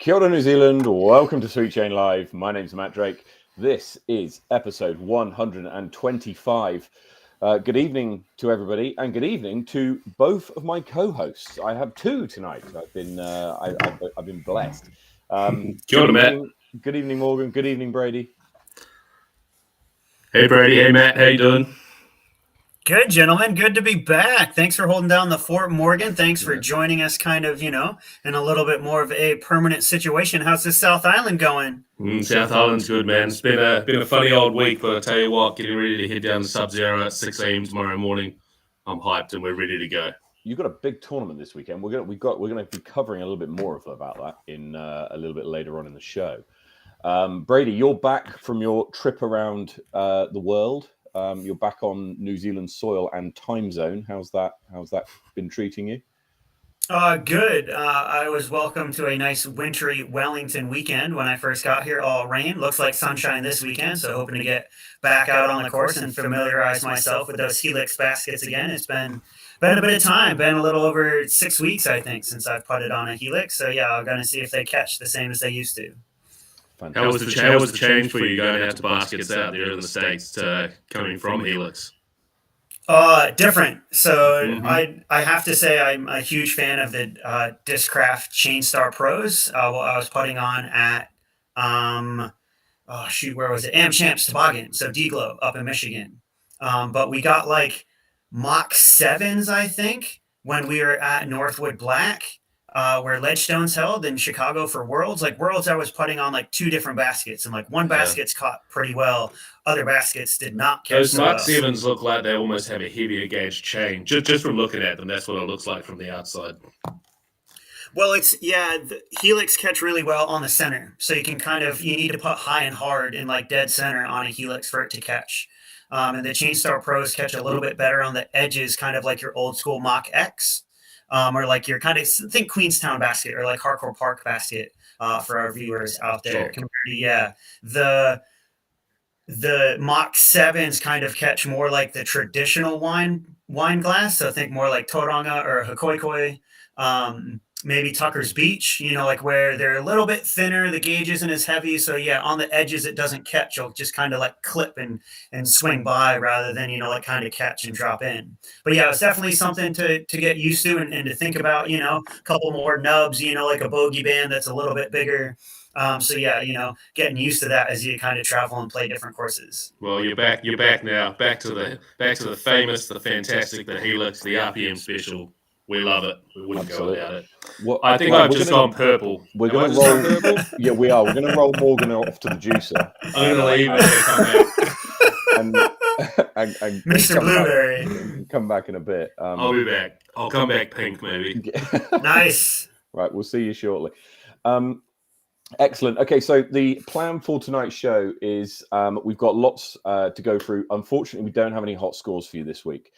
Kia ora, New Zealand. Welcome to Sweet Chain Live. My name's Matt Drake. This is episode 125. Good evening to everybody, and good evening to both of my co-hosts. I have two tonight. I've been blessed. Kia ora, Matt. Good evening, Morgan. Good evening, Brady. Hey, Brady. Hey, Matt. How you doing? Good, gentlemen. Good to be back. Thanks for holding down the fort, Morgan. Thanks for joining us in a little bit more of a permanent situation. How's the South Island going? South Island's good, man. It's been a funny old week, but I tell you what, getting ready to head down to Sub-Zero at 6 a.m. tomorrow morning. I'm hyped and we're ready to go. You've got a big tournament this weekend. We're going to be covering a little bit more about that in a little bit later on in the show. Brady, you're back from your trip around the world. You're back on New Zealand soil and time zone. How's that been treating you? Good. I was welcomed to a nice wintry Wellington weekend when I first got here. All rain. Looks like sunshine this weekend, so hoping to get back out on the course and familiarize myself with those Helix baskets again. It's been a bit of time. Been a little over 6 weeks, I think, since I've putted on a Helix. So yeah, I'm going to see if they catch the same as they used to. How was the change for you going out to baskets out there in the States coming from Helix? Different. So I have to say I'm a huge fan of the Discraft Chainstar Pros. I was putting on at where was it? AmChamps Toboggan. So D-Globe up in Michigan. But we got like Mach 7s, I think, when we were at Northwood Black. Where Ledgestone's held in Chicago for Worlds. Like Worlds, I was putting on like two different baskets, and like one basket's caught pretty well, other baskets did not catch. Those Mark 7s look like they almost have a heavier gauge chain. Just from looking at them, that's what it looks like from the outside. Well, the Helix catch really well on the center, so you need to put high and hard in like dead center on a Helix for it to catch. And the Chainstar Pros catch a little bit better on the edges, kind of like your old school Mach X. Or like your think Queenstown basket or like Hardcore Park basket for our viewers out there. Sure. The Mach 7s kind of catch more like the traditional wine glass. So think more like Tauranga or Hikoikoi, maybe Tucker's Beach, like where they're a little bit thinner, the gauge isn't as heavy. So yeah, on the edges, it doesn't catch. You'll just kind of like clip and swing by rather than, like kind of catch and drop in. But yeah, it's definitely something to get used to and to think about, a couple more nubs, like a bogey band that's a little bit bigger. So yeah, getting used to that as you kind of travel and play different courses. Well, you're back now. Back to the famous, the fantastic, the Helix, the RPM special. We love it. We wouldn't go without it. Well, I think I've just gone purple. We're going to roll. Purple? Yeah, we are. We're going to roll Morgan off to the juicer. I'm going to leave it. And Mr. Blueberry. Come back in a bit. I'll be back. I'll come back pink, maybe. Nice. Right, we'll see you shortly. Excellent. Okay, so the plan for tonight's show is we've got lots to go through. Unfortunately, we don't have any hot scores for you this week.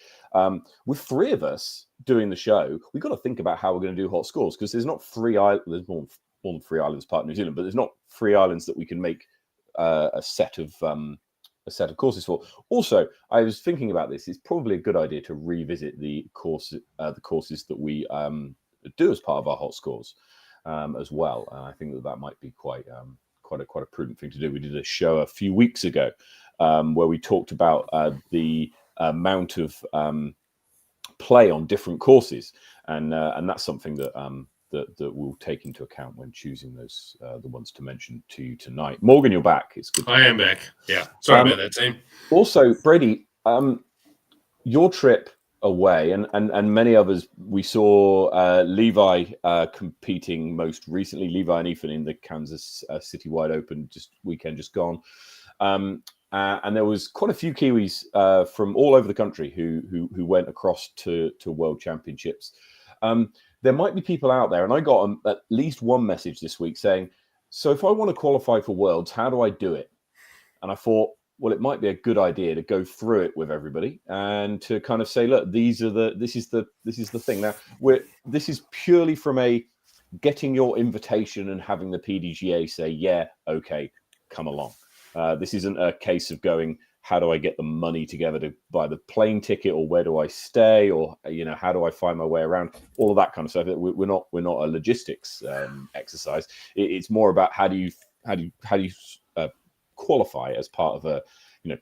With three of us doing the show, we've got to think about how we're going to do hot scores because there's not three islands. There's more than three islands part of New Zealand, but there's not three islands that we can make a set of courses for. Also, I was thinking about this. It's probably a good idea to revisit the courses that we do as part of our hot scores as well. And I think that might be quite a prudent thing to do. We did a show a few weeks ago where we talked about the amount of play on different courses, and that's something that we'll take into account when choosing those the ones to mention to you tonight. Morgan, you're back. It's good. I am back. Yeah, sorry about that, team. Also, Brady, your trip away, and many others. We saw Levi competing most recently. Levi and Ethan in the Kansas City Wide Open weekend just gone. And there was quite a few Kiwis from all over the country who went across to World Championships. There might be people out there, and I got at least one message this week saying, "So if I want to qualify for Worlds, how do I do it?" And I thought, well, it might be a good idea to go through it with everybody and to kind of say, look, this is the thing. Now, this is purely from a getting your invitation and having the PDGA say, yeah, okay, come along. This isn't a case of going, how do I get the money together to buy the plane ticket, or where do I stay, or how do I find my way around, all of that kind of stuff. We're not a logistics exercise. It's more about how do you qualify as part of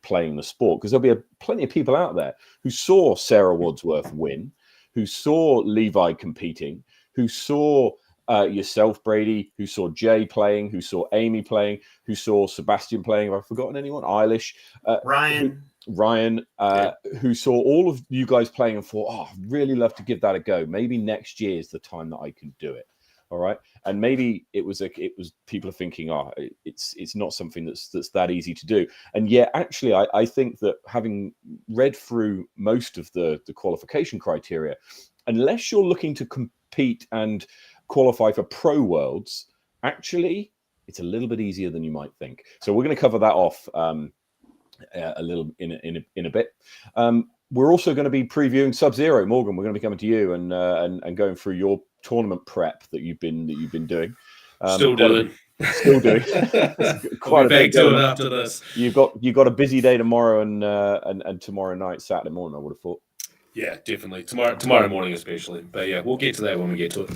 playing the sport, because there'll be plenty of people out there who saw Sarah Wadsworth win, who saw Levi competing, who saw yourself, Brady, who saw Jay playing, who saw Amy playing, who saw Sebastian playing. Have I forgotten anyone? Eilish, Ryan, who saw all of you guys playing and thought, oh, I'd really love to give that a go. Maybe next year is the time that I can do it. All right. And maybe it was people are thinking, oh, it's not something that's that easy to do. And yet, actually, I think that having read through most of the qualification criteria, unless you're looking to compete and qualify for Pro Worlds, actually, it's a little bit easier than you might think. So we're going to cover that off a little in a bit. We're also going to be previewing Sub-Zero. Morgan, we're going to be coming to you and going through your tournament prep that you've been doing. Still doing. Quite a bit to it after this. You've got a busy day tomorrow and tomorrow night, Saturday morning, I would have thought. Yeah, definitely. Tomorrow morning especially. But yeah, we'll get to that when we get to it.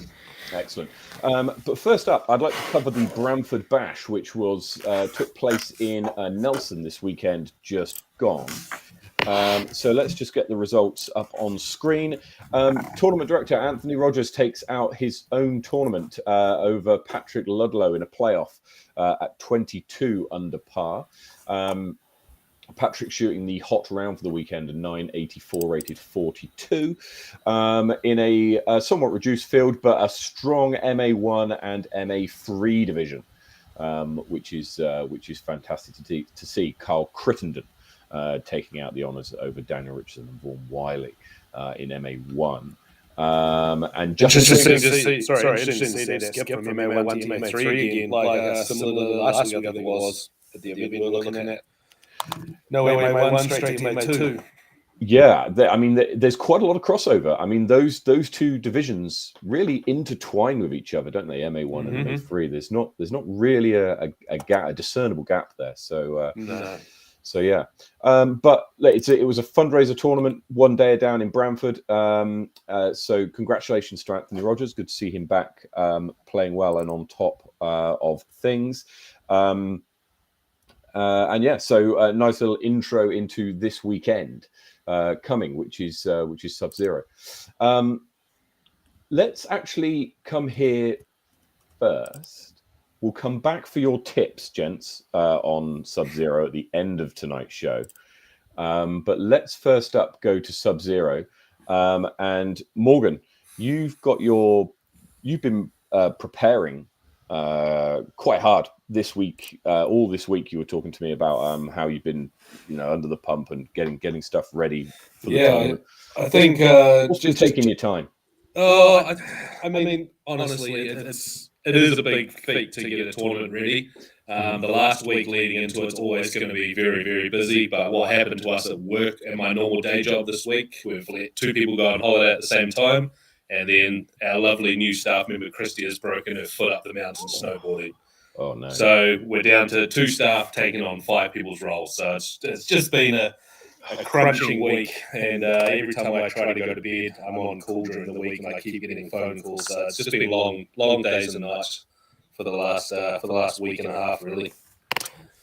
Excellent. But first up, I'd like to cover the Bramford Bash, which took place in Nelson this weekend, just gone. So let's just get the results up on screen. Tournament director Anthony Rogers takes out his own tournament over Patrick Ludlow in a playoff at 22 under par. Patrick shooting the hot round for the weekend, a 984 rated 42 in a somewhat reduced field, but a strong MA1 and MA3 division, which is fantastic to see. Carl Crittenden taking out the honours over Daniel Richardson and Vaughan Wiley in MA1. And just interesting to see that skip from MA1 to MA3 again, like similar to last week, I think it was at the event we were looking at. No, MA1 straight to MA2. Yeah, there's quite a lot of crossover. I mean, those two divisions really intertwine with each other, don't they? MA1 and MA3. There's not really a discernible gap there. So no. So yeah, but it was a fundraiser tournament, one day down in Bramford. So congratulations to Anthony Rogers. Good to see him back playing well and on top of things. And yeah, so a nice little intro into this weekend coming, which is Sub-Zero. Let's actually come here first. We'll come back for your tips, gents, on Sub-Zero at the end of tonight's show. But let's first up go to Sub-Zero. And Morgan, you've been preparing quite hard this week. All this week you were talking to me about how you've been under the pump and getting stuff ready for the tournament. I think what's been taking your time? I mean honestly it is a big feat to get a tournament ready. The last week leading into it's always going to be very, very busy. But what happened to us at work and my normal day job this week, we've let 2 people go on holiday at the same time. And then our lovely new staff member, Christy, has broken her foot up the mountain snowboarding. Oh, no. So we're down to 2 staff taking on 5 people's roles. So it's just been a crunching week. And every time I try to go to bed, I'm on call during the week and I keep getting phone calls. So it's just been long days and nights for the last week and a half, really.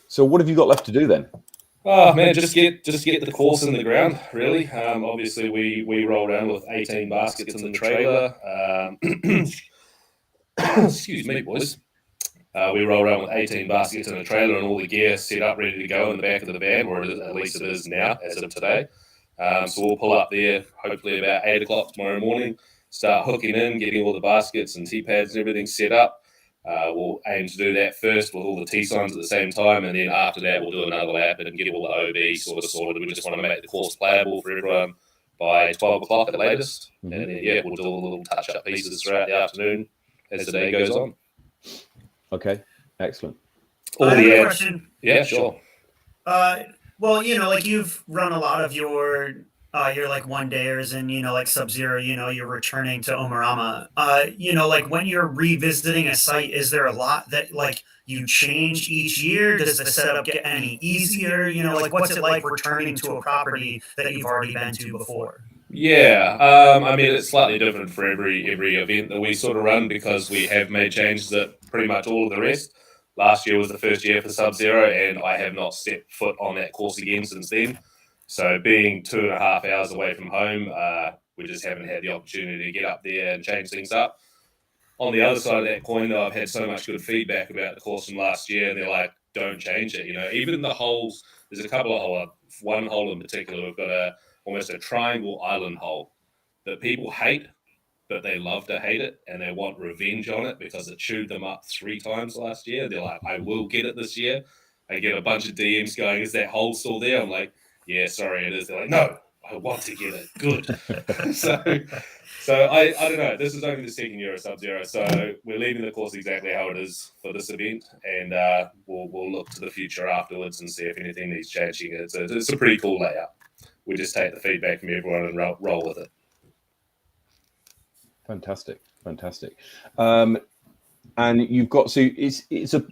So what have you got left to do then? Oh man, just get the course in the ground, really. Obviously, we roll around with 18 baskets in the trailer. Excuse me, boys. We roll around with 18 baskets in a trailer and all the gear set up, ready to go in the back of the van, or at least it is now, as of today. So we'll pull up there, hopefully about 8 o'clock tomorrow morning, start hooking in, getting all the baskets and T-pads and everything set up. We'll aim to do that first with all the T-signs at the same time, and then after that we'll do another lap and get all the OB sort of sorted. We just want to make the course playable for everyone by 12 o'clock at the latest. Mm-hmm. And then, we'll do all the little touch-up pieces throughout the afternoon as the day goes on. Okay, excellent. I have a question. Yeah, sure. Well, like you've run a lot of your you're like one dayers and, like Sub-Zero, you're returning to Omarama. Like when you're revisiting a site, is there a lot that like you change each year? Does the setup get any easier? Like what's it like returning to a property that you've already been to before? Yeah, I mean it's slightly different for every event that we sort of run because we have made changes at pretty much all of the rest. Last year was the first year for Sub-Zero, and I have not stepped foot on that course again since then. So being 2.5 hours away from home, we just haven't had the opportunity to get up there and change things up. On the other side of that coin, though, I've had so much good feedback about the course from last year, and they're like, don't change it. Even the holes, there's a couple of holes, one hole in particular, we've got almost a triangle island hole that people hate, but they love to hate it, and they want revenge on it because it chewed them up 3 times last year. They're like, I will get it this year. I get a bunch of DMs going, is that hole still there? I'm like, yeah, sorry, it is. They're like, no, I want to get it. Good. So I don't know. This is only the second year of Sub-Zero, so we're leaving the course exactly how it is for this event, and we'll look to the future afterwards and see if anything needs changing. It's a pretty cool layout. We just take the feedback from everyone and roll with it. Fantastic. And you've got, so it's a,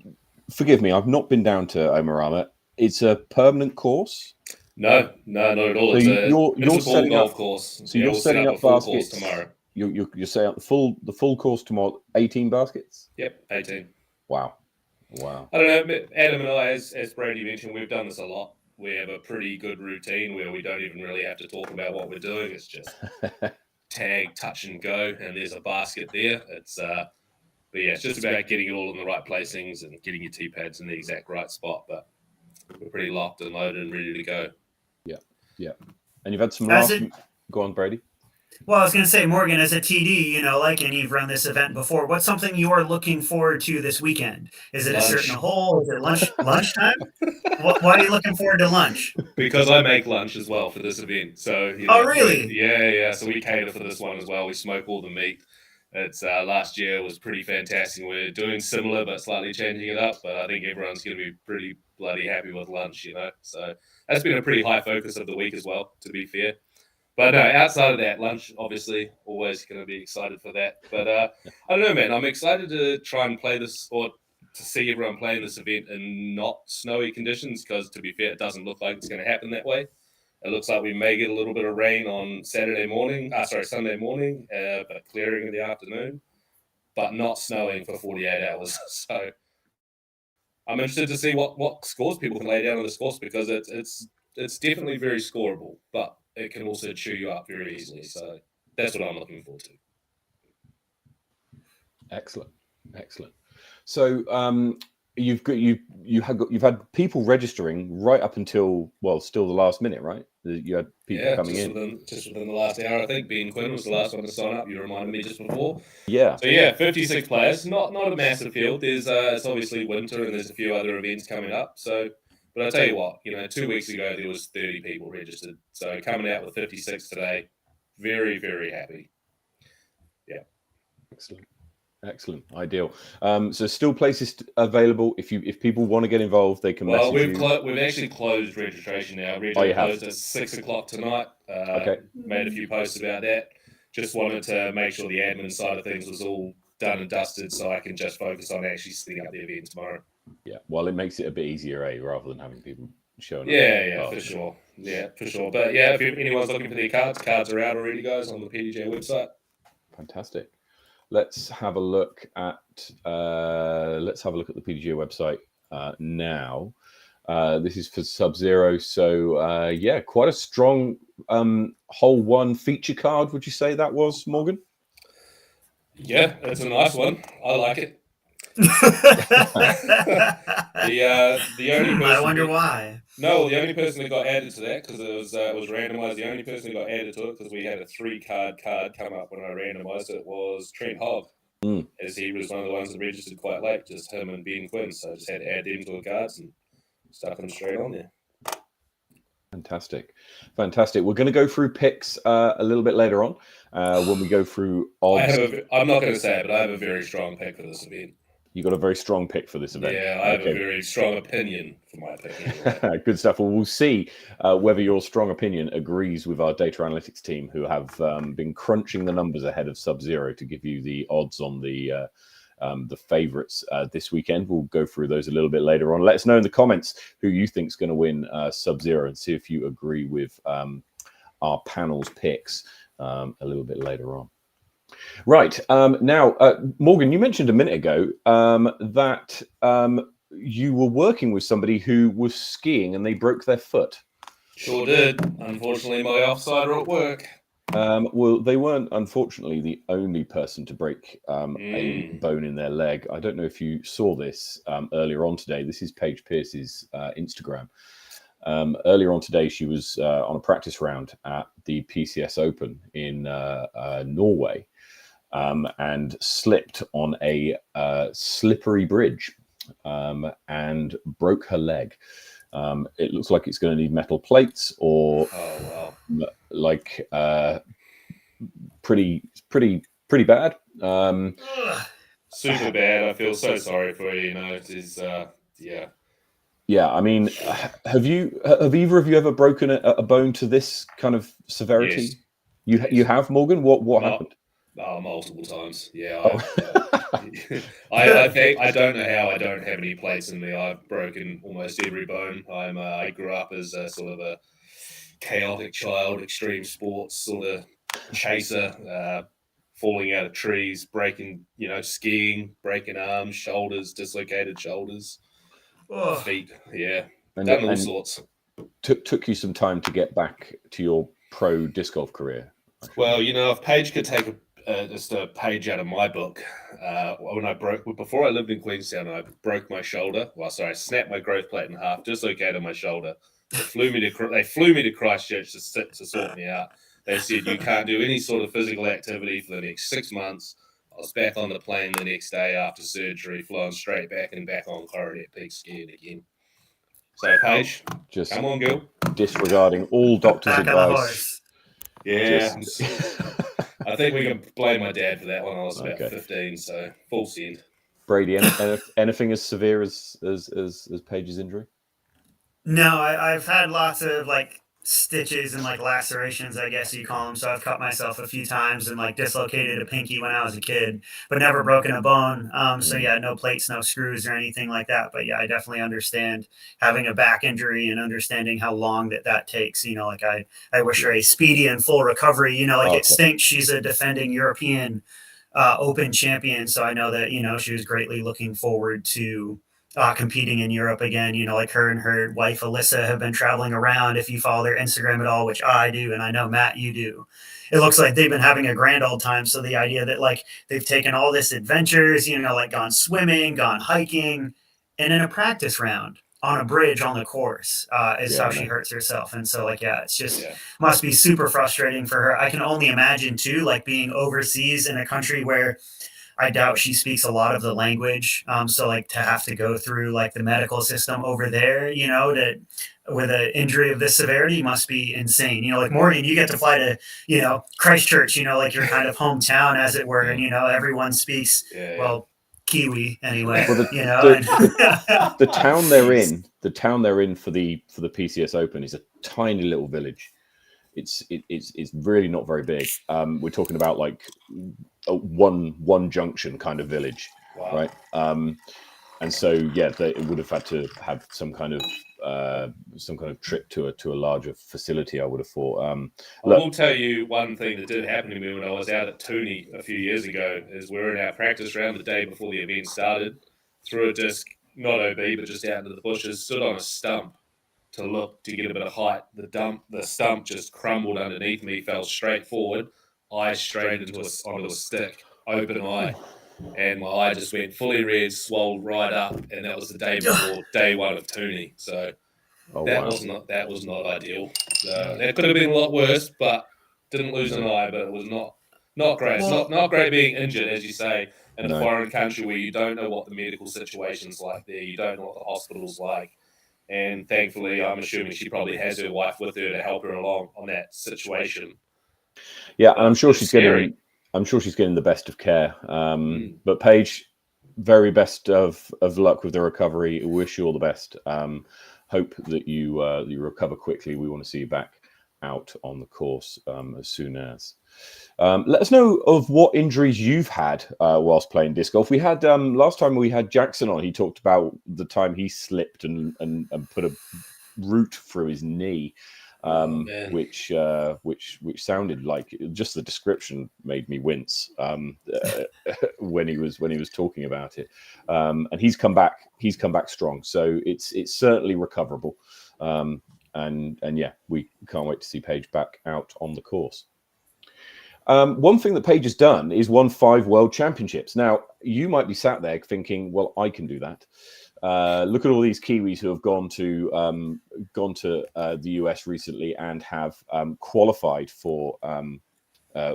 forgive me, I've not been down to Omarama. It's a permanent course? No, not at all. So you're setting golf up course. So you're setting up baskets tomorrow. You're setting up the full course tomorrow. 18 baskets. Yep, 18. Wow. I don't know. Adam and I, as Brady mentioned, we've done this a lot. We have a pretty good routine where we don't even really have to talk about what we're doing. It's just tag, touch, and go, and there's a basket there. But yeah, it's just about getting it all in the right placings and getting your tee pads in the exact right spot. But we're pretty locked and loaded and ready to go. Yeah. And you've had some Go on, Brady. Well, I was going to say, Morgan, as a TD, and you've run this event before, what's something you're looking forward to this weekend? Is it lunch. A certain hole? Is it lunchtime? Why are you looking forward to lunch? Because I make lunch as well for this event. So oh, really? Yeah. So we cater for this one as well. We smoke all the meat. It's last year was pretty fantastic. We're doing similar but slightly changing it up. But I think everyone's going to be pretty bloody happy with lunch, So that's been a pretty high focus of the week as well, to be fair. But no, outside of that, lunch, obviously, always going to be excited for that. But I don't know, man. I'm excited to try and play this, or to see everyone playing this event in not snowy conditions, because to be fair, it doesn't look like it's going to happen that way. It looks like we may get a little bit of rain on Sunday morning, but clearing in the afternoon, but not snowing for 48 hours. So I'm interested to see what scores people can lay down on this course, because it's definitely very scoreable, but it can also chew you up very easily. So that's what I'm looking forward to. Excellent. So you've had people registering right up until, still the last minute, right? You had people coming in. Just within the last hour, I think. Ben Quinn was the last one to sign up. You reminded me just before. Yeah. So 56 players. Not a massive field. There's it's obviously winter and there's a few other events coming up. So, but I tell you what, 2 weeks ago there was 30 people registered. So coming out with 56 today, very, very happy. Yeah. Excellent. Ideal. So still places available. If people want to get involved, they can message you. We've actually closed registration now. Registration closed at 6 o'clock tonight. Okay. Made a few posts about that. Just wanted to make sure the admin side of things was all done and dusted, so I can just focus on actually setting up the event tomorrow. Yeah. Well, it makes it a bit easier, rather than having people showing up. Yeah, for sure. Yeah, for sure. But yeah, if anyone's looking for their cards are out already, guys, on the PDJ website. Fantastic. Let's have a look at the PDGA website now. This is for Sub-Zero. So quite a strong hole one feature card. Would you say that was, Morgan? Yeah, it's a nice one. I like it. The only person I wonder why. No, the only person that got added to that, because it was randomized, the only person that got added to it, because we had a 3-card come up when I randomized it, was Trent Hogg, as he was one of the ones that registered quite late, just him and Ben Quinn. So I just had to add them to the cards and stuck them straight on there. Fantastic. We're going to go through picks a little bit later on when we go through odds. I'm not going to say it, but I have a very strong pick for this event. You got a very strong pick for this event. Yeah, I have a very strong opinion for my opinion. Good stuff. Well, we'll see whether your strong opinion agrees with our data analytics team, who have been crunching the numbers ahead of Sub-Zero to give you the odds on the favorites this weekend. We'll go through those a little bit later on. Let us know in the comments who you think is going to win Sub-Zero, and see if you agree with our panel's picks a little bit later on. Right. Now, Morgan, you mentioned a minute ago that you were working with somebody who was skiing and they broke their foot. Sure did. Unfortunately, my offsider at work. Well, they weren't, unfortunately, the only person to break a bone in their leg. I don't know if you saw this earlier on today. This is Paige Pierce's Instagram. Earlier on today, she was on a practice round at the PCS Open in Norway. And slipped on a slippery bridge and broke her leg. It looks like it's going to need metal plates or like pretty bad. Super bad. I feel so sorry for you. You know, it is. Yeah. Yeah, I mean, have either of you ever broken a bone to this kind of severity? Yes. You have, Morgan? What happened? Multiple times. Yeah. I don't know how I don't have any plates in me. I've broken almost every bone. I grew up as a sort of a chaotic child, extreme sports sort of chaser, falling out of trees, breaking, skiing, breaking arms, shoulders, dislocated shoulders, feet. Yeah. Done all sorts. Took you some time to get back to your pro disc golf career. Well, if Paige could take just a page out of my book, before I lived in Queenstown, I broke my shoulder. Well, sorry, I snapped my growth plate in half, dislocated my shoulder. They flew me to Christchurch to sort me out. They said you can't do any sort of physical activity for the next 6 months. I was back on the plane the next day after surgery, flying straight back on Coronet Peak skiing again. So, Paige, just come on, girl. Disregarding all doctors' advice. Yeah. I think we can blame my dad for that one. I was about 15, so full send. Brady, anything as severe as Paige's injury? No, I've had lots of stitches and lacerations, I guess you call them. So I've cut myself a few times and dislocated a pinky when I was a kid, but never broken a bone. So yeah, no plates, no screws or anything like that. But yeah, I definitely understand having a back injury and understanding how long that takes. I wish her a speedy and full recovery. It stinks. She's a defending European Open champion, so I know that she was greatly looking forward to competing in Europe again. Her and her wife Alyssa have been traveling around. If you follow their Instagram at all, which I do, and I know Matt, you do, it looks like they've been having a grand old time. So the idea that they've taken all this adventures, gone swimming, gone hiking, and in a practice round on a bridge on the course is how she hurts herself. And so it's just must be super frustrating for her. I can only imagine too, being overseas in a country where I doubt she speaks a lot of the language. So to have to go through the medical system over there, with an injury of this severity must be insane. Morgan, you get to fly to, Christchurch, your kind of hometown as it were. And, everyone speaks, Kiwi anyway, well, the town they're in for the PCS Open is a tiny little village. It's really not very big. We're talking about one junction kind of village, right? And so they would have had to have some kind of trip to a larger facility, I would have thought. I will tell you one thing that did happen to me when I was out at Tooney a few years ago. Is we're in our practice round the day before the event started, threw a disc, not OB, but just out into the bushes, stood on a stump to get a bit of height. The stump just crumbled underneath me, fell straight forward, eye straight onto a stick, open eye, and my eye just went fully red, swelled right up, and that was the day before day one of Tooney. So that was not ideal. That could have been a lot worse, but didn't lose an eye, but it was not great. It's not great being injured, as you say, in a foreign country where you don't know what the medical situation's like there, you don't know what the hospital's like. And thankfully, I'm assuming she probably has her wife with her to help her along on that situation. Yeah, and I'm sure she's getting the best of care. But Paige, very best of luck with the recovery. Wish you all the best. Hope that you recover quickly. We want to see you back out on the course as soon as. Let us know of what injuries you've had whilst playing disc golf. We had last time we had Jackson on. He talked about the time he slipped and put a root through his knee, which sounded like, just the description made me wince when he was talking about it. And he's come back strong, so it's certainly recoverable. And yeah, we can't wait to see Paige back out on the course. One thing that Paige has done is won 5 world championships. Now, you might be sat there thinking, well, I can do that. Look at all these Kiwis who have gone to the US recently and have qualified for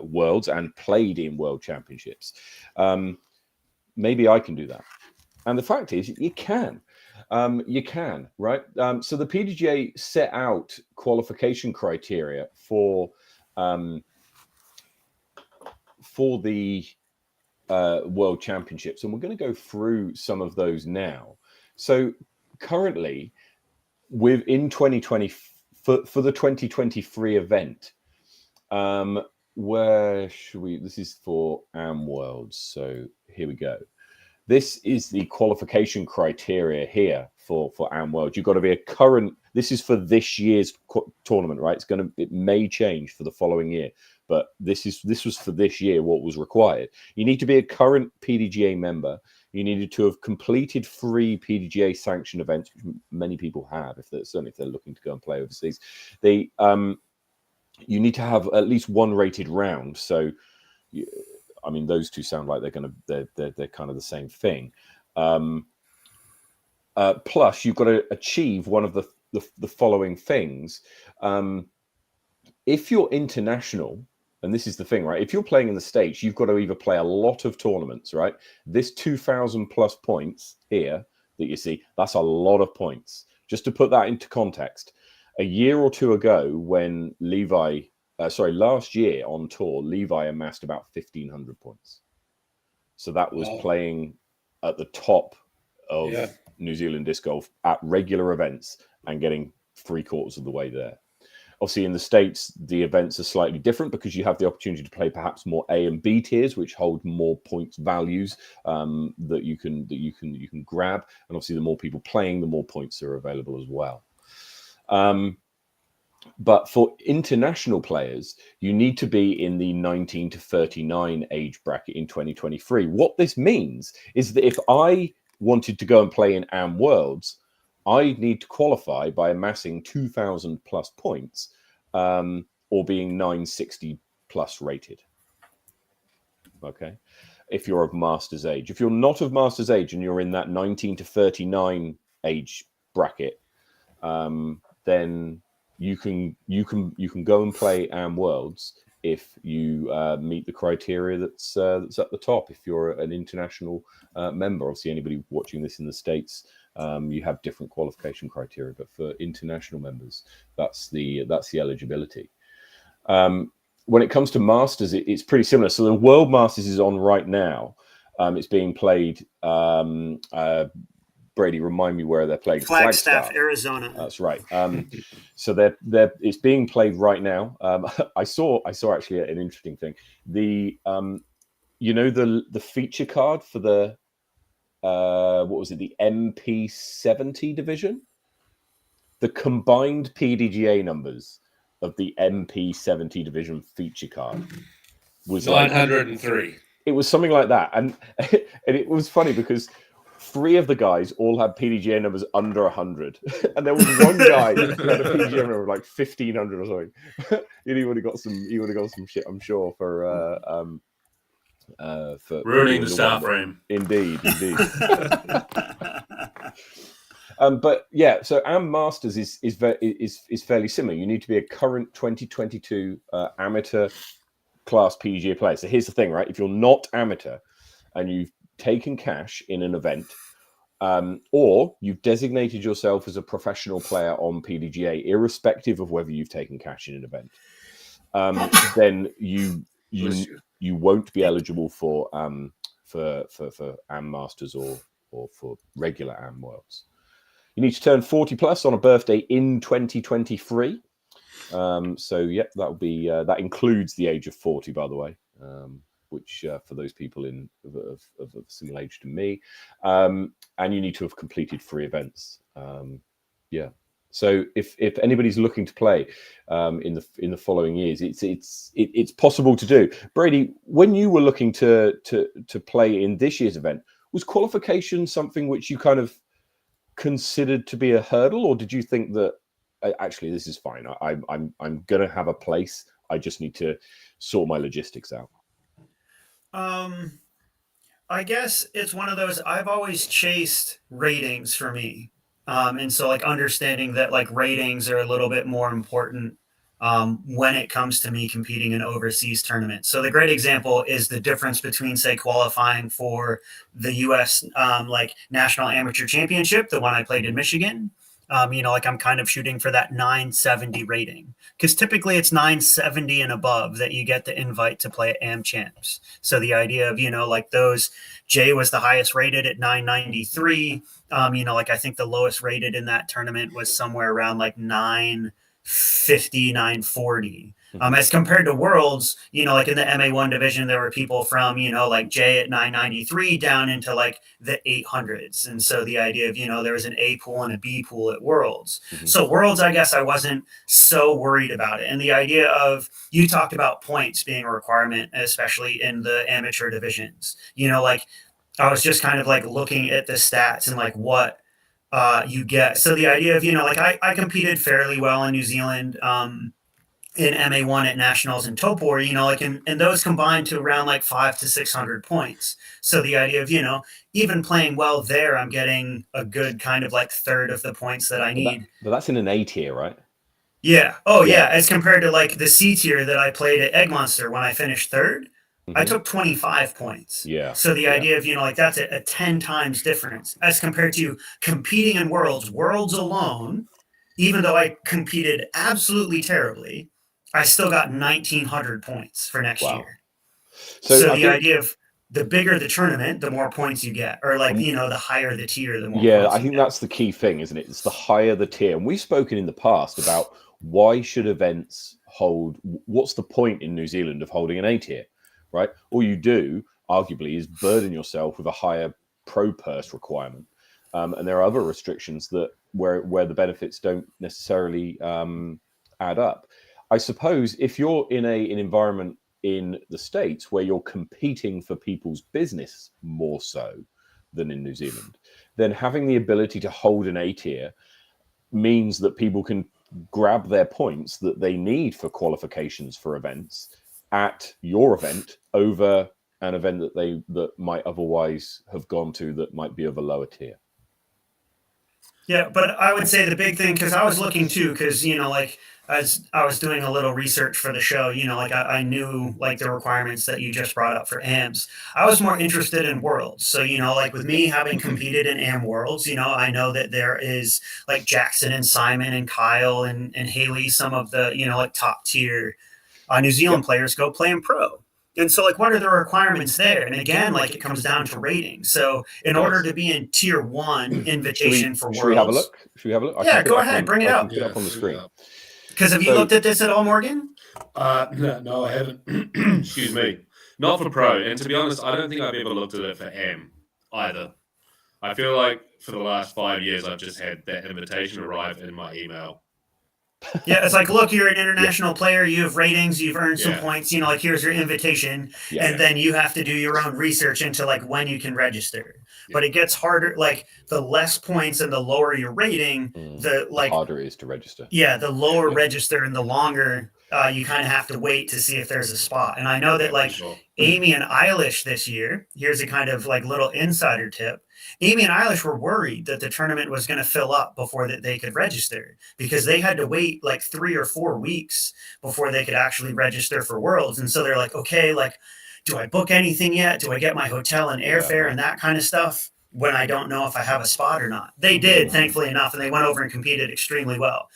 worlds and played in world championships. Maybe I can do that. And the fact is, you can. You can, right? So the PDGA set out qualification criteria for the World Championships, and we're going to go through some of those now. So currently, within 2020 for the 2023 event, where should we? This is for AM Worlds. So here we go. This is the qualification criteria here for AM Worlds. You've got to be a current. This is for this year's tournament, right? It may change for the following year, but this was for this year what was required. You need to be a current PDGA member. You needed to have completed 3 PDGA sanctioned events, which many people have, certainly if they're looking to go and play overseas. You need to have at least 1 rated round. So, I mean, those two sound like they're kind of the same thing. Plus, you've got to achieve one of the following things. If you're international, and this is the thing, right? If you're playing in the States, you've got to either play a lot of tournaments, right? This 2,000 plus points here that you see, that's a lot of points. Just to put that into context, a year or two ago when last year on tour, Levi amassed about 1,500 points. So that was playing at the top of New Zealand disc golf at regular events and getting 3/4 of the way there. Obviously, in the States, the events are slightly different because you have the opportunity to play perhaps more A and B tiers, which hold more points values that you can grab. And obviously, the more people playing, the more points are available as well. But for international players, you need to be in the 19 to 39 age bracket in 2023. What this means is that if I wanted to go and play in AM Worlds, I need to qualify by amassing 2,000 plus points or being 960 plus rated. Okay. If you're of Masters age. If you're not of Masters age and you're in that 19 to 39 age bracket, then you can go and play AM Worlds if you meet the criteria that's at the top. If you're an international member, obviously anybody watching this in the States, you have different qualification criteria, but for international members, that's the eligibility. When it comes to Masters, it's pretty similar. So the World Masters is on right now. It's being played. Brady, remind me where they're playing. Flagstaff, Arizona. That's right. So it's being played right now. I saw actually an interesting thing. The the feature card for the what was it? The MP70 division. The combined PDGA numbers of the MP70 division feature card was 903. It was something like that, and it was funny because 3 of the guys all had PDGA numbers under 100, and there was one guy who had a PDGA number of like 1,500 or something. He would have got some shit, I'm sure, for ruining the star frame. Indeed. But yeah, so AM Masters is fairly similar. You need to be a current 2022 amateur class PDGA player. So here's the thing, right? If you're not amateur and you've taken cash in an event, or you've designated yourself as a professional player on PDGA, irrespective of whether you've taken cash in an event, then you won't be eligible for for AM Masters or for regular AM Worlds. You need to turn 40 plus on a birthday in 2023. So yeah, that'll be that includes the age of 40, by the way, which for those people of a similar age to me, and you need to have completed 3 events. Yeah. So if anybody's looking to play in the following years, it's possible to do. Brady, when you were looking to play in this year's event, was qualification something which you kind of considered to be a hurdle, or did you think that actually this is fine? I'm gonna have a place. I just need to sort my logistics out. I guess it's one of those. I've always chased ratings for me. And so like understanding that like ratings are a little bit more important when it comes to me competing in overseas tournaments. So the great example is the difference between, say, qualifying for the U.S. Like National Amateur Championship, the one I played in Michigan. Like I'm kind of shooting for that 970 rating, because typically it's 970 and above that you get the invite to play at AM Champs. So the idea of, like those, Jay was the highest rated at 993. Like I think the lowest rated in that tournament was somewhere around like 950, 940. As compared to Worlds, like in the MA1 division, there were people from, like Jay at 993 down into like the 800s. And so the idea of, there was an A pool and a B pool at Worlds. So Worlds, I guess I wasn't so worried about it. And the idea of, you talked about points being a requirement, especially in the amateur divisions, like I was just kind of like looking at the stats and like what you get. So the idea of, like I competed fairly well in New Zealand, in MA1 at nationals and Topor, like, and those combined to around like 500 to 600 points. So the idea of, even playing well there, I'm getting a good kind of like third of the points that I need. But that's in an A tier, right? Yeah. Oh yeah. As compared to like the C tier that I played at Egg Monster when I finished third, I took 25 points. Yeah. So the idea of, like that's a 10 times difference as compared to competing in Worlds alone. Even though I competed absolutely terribly, I still got 1,900 points for next year. So the idea of the bigger the tournament, the more points you get, or like, the higher the tier, the more points you get. I think that's the key thing, isn't it? It's the higher the tier. And we've spoken in the past about why should events hold, what's the point in New Zealand of holding an A tier, right? All you do, arguably, is burden yourself with a higher pro purse requirement. And there are other restrictions that where the benefits don't necessarily add up. I suppose if you're in an environment in the States where you're competing for people's business more so than in New Zealand, then having the ability to hold an A tier means that people can grab their points that they need for qualifications for events at your event over an event that might otherwise have gone to that might be of a lower tier. Yeah, but I would say the big thing, because I was looking too, because, like, as I was doing a little research for the show, like I knew like the requirements that you just brought up for AMs. I was more interested in Worlds. So, like with me having competed in AM Worlds, I know that there is like Jackson and Simon and Kyle and Haley, some of the, like top tier New Zealand players go play in pro. And so, like, what are the requirements there? And again, like, it comes down to rating. So, in order to be in Tier 1 invitation for Worlds... Should we have a look? Yeah, go ahead. Bring it up. Put it up on the screen. Because have you looked at this at all, Morgan? No, I haven't. Excuse me. Not for pro. And to be honest, I don't think I've ever looked at it for AM either. I feel like for the last 5 years, I've just had that invitation arrive in my email. Yeah, it's like, look, you're an international player, you have ratings, you've earned some points, like here's your invitation, and then you have to do your own research into like when you can register. But it gets harder, like the less points and the lower your rating, the harder it is to register. Yeah, the lower register and the longer you kind of have to wait to see if there's a spot. And I know that like Amy and Eilish this year, here's a kind of like little insider tip. Amy and Eilish were worried that the tournament was going to fill up before that they could register, because they had to wait like 3 or 4 weeks before they could actually register for Worlds. And so they're like, okay, like, do I book anything yet? Do I get my hotel and airfare and that kind of stuff when I don't know if I have a spot or not? They did, thankfully enough, and they went over and competed extremely well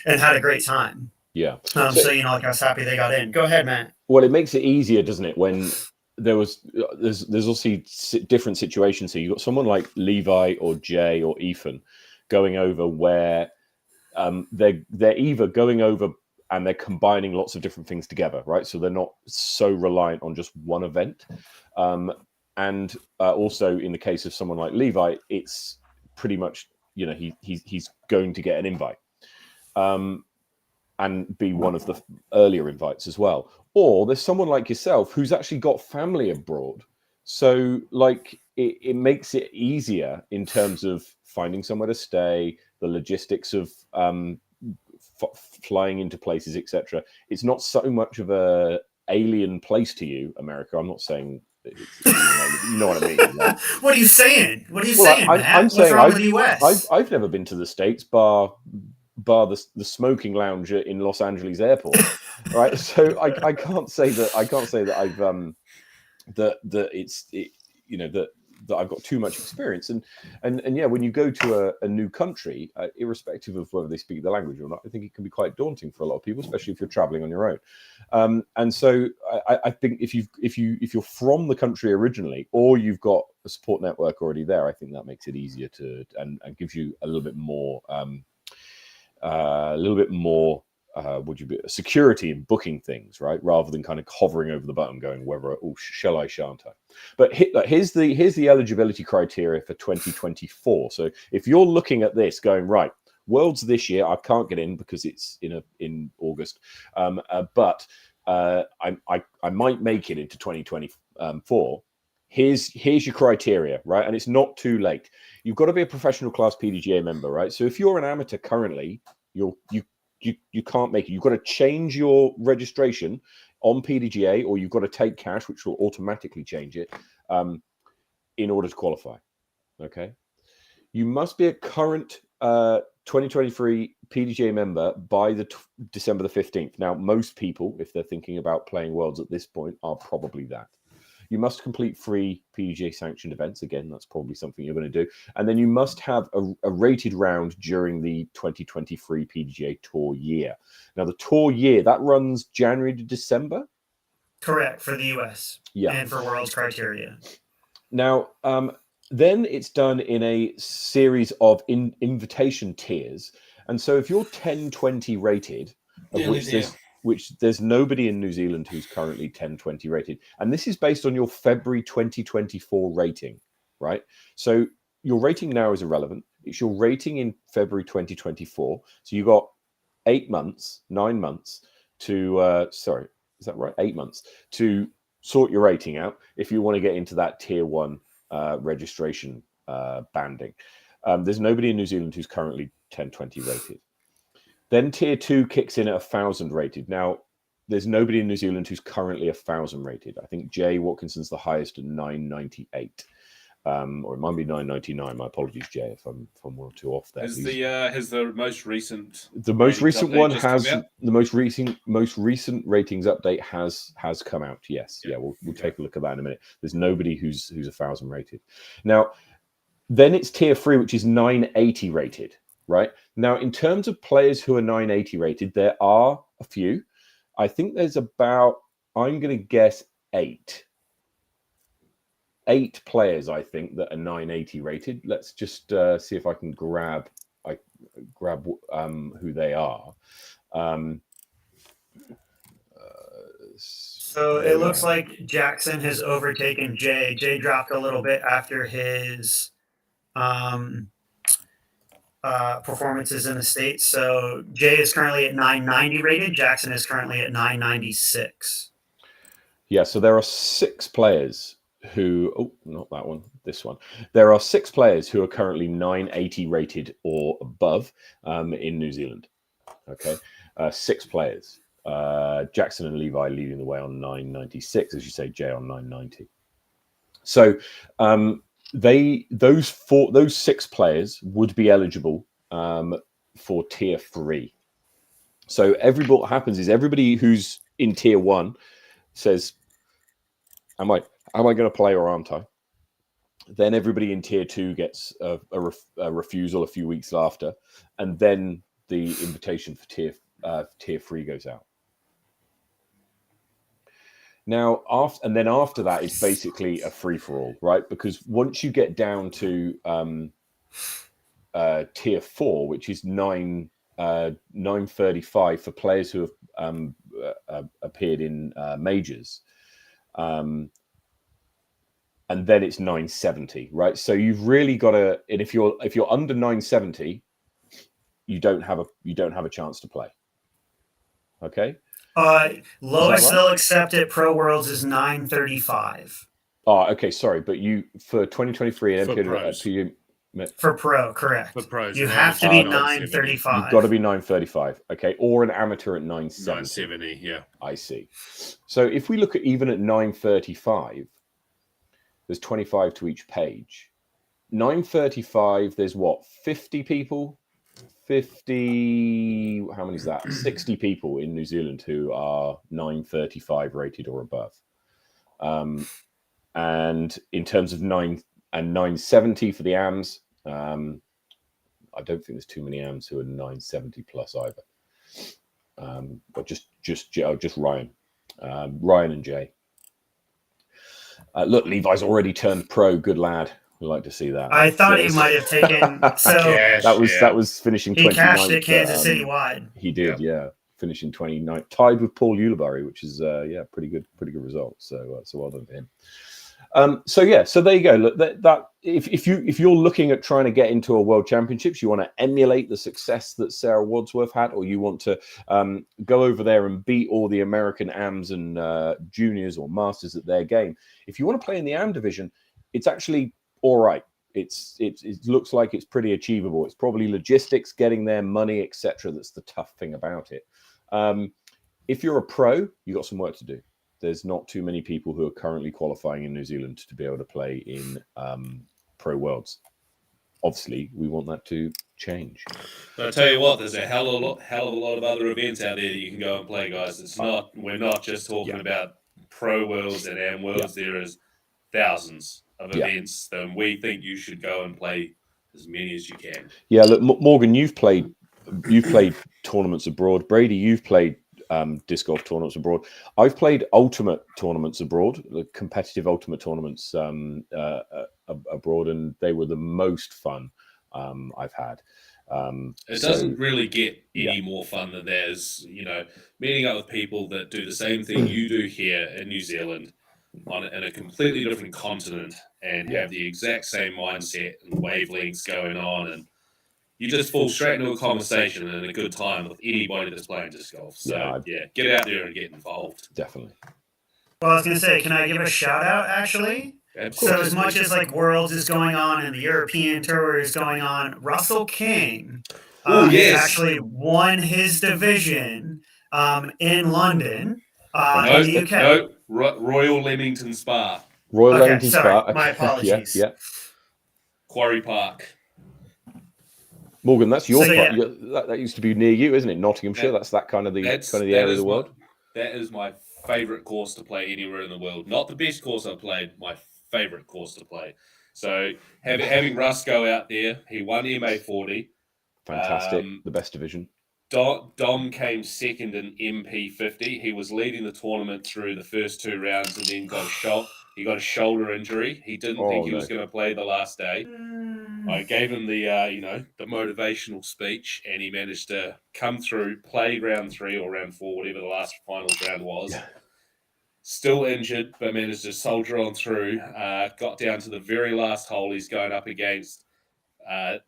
and had a great time. Yeah. So like I was happy they got in. Go ahead, Matt. Well, it makes it easier, doesn't it, when there's also different situations here. You've got someone like Levi or Jay or Ethan going over where they're either going over and they're combining lots of different things together, right? So they're not so reliant on just one event. And also in the case of someone like Levi, it's pretty much, he's going to get an invite and be one of the earlier invites as well. Or there's someone like yourself who's actually got family abroad. So like it makes it easier in terms of finding somewhere to stay, the logistics of flying into places, etc. It's not so much of a alien place to you, America. I'm not saying you know what I mean. Like, what are you saying? What are you saying, Matt? I'm What's saying wrong with the US? I've never been to the States, bar the smoking lounge in Los Angeles airport, right? So I can't say that I've that I've got too much experience, and yeah, when you go to a new country, irrespective of whether they speak the language or not, I think it can be quite daunting for a lot of people, especially if you're traveling on your own. And so I think if you're from the country originally, or you've got a support network already there, I think that makes it easier to and gives you a little bit more security in booking things, right? Rather than kind of hovering over the button, going whether shall I, shan't I? But here's the eligibility criteria for 2024. So if you're looking at this, going right, Worlds this year, I can't get in because it's in August, but I might make it into 2024. Here's your criteria, right? And it's not too late. You've got to be a professional class PDGA member, right? So if you're an amateur currently, you can't make it. You've got to change your registration on PDGA, or you've got to take cash, which will automatically change it in order to qualify. Okay. You must be a current 2023 PDGA member by December the 15th. Now, most people, if they're thinking about playing Worlds at this point, are probably that. You must complete 3 PDGA sanctioned events. Again, that's probably something you're going to do. And then you must have a rated round during the 2023 PDGA Tour year. Now, the Tour year, that runs January to December? Correct, for the US. Yeah. And for Worlds criteria. Now, then it's done in a series of invitation tiers. And so if you're 10-20 rated, of which there's nobody in New Zealand who's currently 10-20 rated. And this is based on your February 2024 rating, right? So your rating now is irrelevant. It's your rating in February 2024. So you got 9 months to, sorry, is that right? 8 months to sort your rating out if you want to get into that tier 1 registration banding. There's nobody in New Zealand who's currently 10-20 rated. Then tier 2 kicks in at 1,000 rated. Now, there's nobody in New Zealand who's currently 1,000 rated. I think Jay Watkinson's the highest at 998. Or it might be 999. My apologies, Jay, if I'm one or two off there. Has the most recent one has the most recent ratings update has come out. Yes, yeah, we'll take a look at that in a minute. There's nobody who's 1,000 rated. Now, then it's tier 3, which is 980 rated. Right now, in terms of players who are 980 rated, there are a few. I think there's about, I'm going to guess 8 players, I think, that are 980 rated. Let's just see if I can grab who they are. So it looks like Jackson has overtaken Jay. Jay dropped a little bit after his performances in the States. So Jay is currently at 990 rated. Jackson is currently at 996. Yeah, so there are 6 players who, not that one, this one. There are 6 players who are currently 980 rated or above in New Zealand. Okay, 6 players. Jackson and Levi leading the way on 996, as you say, Jay on 990. So those 6 players would be eligible for tier 3. So what happens is everybody who's in tier 1 says, am I going to play or aren't I? Then everybody in tier 2 gets a refusal a few weeks after, and then the invitation for tier 3 goes out. Now, after that, it's basically a free for all, right? Because once you get down to tier 4, which is 935 for players who have appeared in majors, and then it's 970, right? So you've really got to, and if you're under 970, you don't have a chance to play. Okay. Lowest right? they'll accept at Pro Worlds is 935 Oh, okay. Sorry, but you for 2023 For pros. for pro, correct? For pros, You an have to amateur, be 970. 935. you've got to be 935. Okay, or an amateur at 970. 970, yeah. I see. So if we look at even at 935, there's 25 to each page. 935, there's what, 50 people? 50, how many is that? 60 people in New Zealand who are 935 rated or above. And in terms of 970 for the AMs, I don't think there's too many AMs who are 970 plus either. But just Ryan. Ryan and Jay. Look, Levi's already turned pro. Good lad. We like to see that. I thought he might have taken. So Cash, that was finishing he 29th. cashed at Kansas City wide. He did, yeah. Finishing 29th, tied with Paul Ulibarri, which is pretty good result. So well done to him. So there you go. Look, that if you're looking at trying to get into a World Championships, you want to emulate the success that Sarah Wadsworth had, or you want to go over there and beat all the American AMs and juniors or masters at their game. If you want to play in the AM division, it's actually all right. It looks like it's pretty achievable. It's probably logistics, getting there, money, etc. That's the tough thing about it. If you're a pro, you got some work to do. There's not too many people who are currently qualifying in New Zealand to be able to play in Pro Worlds. Obviously, we want that to change. But I tell you what, there's a hell of a lot of other events out there that you can go and play, guys. We're not just talking about Pro Worlds and AM Worlds. There is thousands of events, and we think you should go and play as many as you can. Yeah, look, Morgan, you've played tournaments abroad. Brady, you've played disc golf tournaments abroad. I've played ultimate tournaments abroad, the competitive ultimate tournaments abroad, and they were the most fun I've had. It doesn't really get any more fun than there's, meeting up with people that do the same thing you do here in New Zealand in a completely different continent and have the exact same mindset and wavelengths going on, and you just fall straight into a conversation and a good time with anybody that's playing disc golf. So, get out there and get involved. Definitely. Well, I was going to say, can I give a shout out, actually? So as much as like Worlds is going on and the European Tour is going on, Russell King actually won his division in London, in the UK. No, Royal Leamington Spa. Leamington Spa. Okay. My apologies. Yeah. Quarry Park. Morgan, that's your part. That used to be near you, isn't it? Nottinghamshire. That's that kind of the area of the world. That is my favorite course to play anywhere in the world. Not the best course I've played, my favorite course to play. So having Russ go out there, he won MA40. Fantastic. The best division. Dom came second in MP50. He was leading the tournament through the first two rounds and then he got a shoulder injury. He didn't think he was going to play the last day. I gave him the the motivational speech, and he managed to come through, play round 3 or round 4, whatever the last final round was. Yeah. Still injured, but managed to soldier on through. Got down to the very last hole. He's going up against